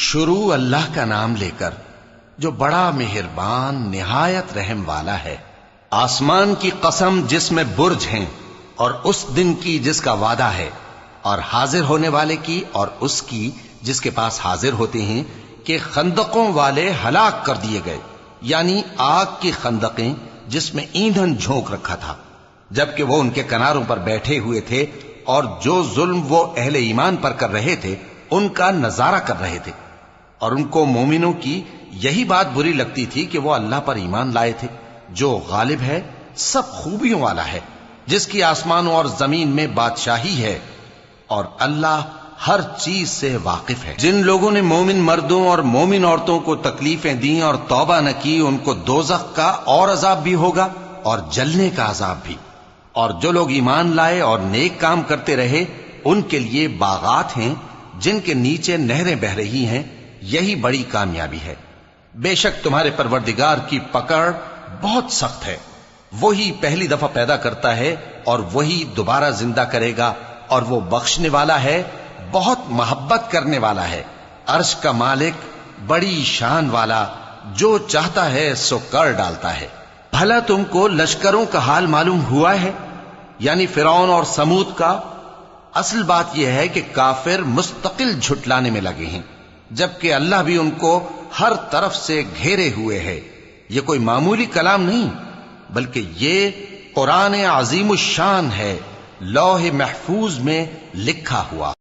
شروع اللہ کا نام لے کر جو بڑا مہربان نہایت رحم والا ہے۔ آسمان کی قسم جس میں برج ہیں، اور اس دن کی جس کا وعدہ ہے، اور حاضر ہونے والے کی اور اس کی جس کے پاس حاضر ہوتے ہیں، کہ خندقوں والے ہلاک کر دیے گئے، یعنی آگ کی خندقیں جس میں ایندھن جھونک رکھا تھا، جبکہ وہ ان کے کناروں پر بیٹھے ہوئے تھے اور جو ظلم وہ اہل ایمان پر کر رہے تھے ان کا نظارہ کر رہے تھے، اور ان کو مومنوں کی یہی بات بری لگتی تھی کہ وہ اللہ پر ایمان لائے تھے جو غالب ہے، سب خوبیوں والا ہے، جس کی آسمانوں اور زمین میں بادشاہی ہے، اور اللہ ہر چیز سے واقف ہے۔ جن لوگوں نے مومن مردوں اور مومن عورتوں کو تکلیفیں دیں اور توبہ نہ کی، ان کو دوزخ کا اور عذاب بھی ہوگا اور جلنے کا عذاب بھی، اور جو لوگ ایمان لائے اور نیک کام کرتے رہے ان کے لیے باغات ہیں جن کے نیچے نہریں بہ رہی ہیں، یہی بڑی کامیابی ہے۔ بے شک تمہارے پروردگار کی پکڑ بہت سخت ہے، وہی پہلی دفعہ پیدا کرتا ہے اور وہی دوبارہ زندہ کرے گا، اور وہ بخشنے والا ہے، بہت محبت کرنے والا ہے، عرش کا مالک، بڑی شان والا، جو چاہتا ہے سو کر ڈالتا ہے۔ بھلا تم کو لشکروں کا حال معلوم ہوا ہے، یعنی فرعون اور سمود کا؟ اصل بات یہ ہے کہ کافر مستقل جھٹلانے میں لگے ہیں، جبکہ اللہ بھی ان کو ہر طرف سے گھیرے ہوئے ہے۔ یہ کوئی معمولی کلام نہیں، بلکہ یہ قرآن عظیم الشان ہے، لوح محفوظ میں لکھا ہوا۔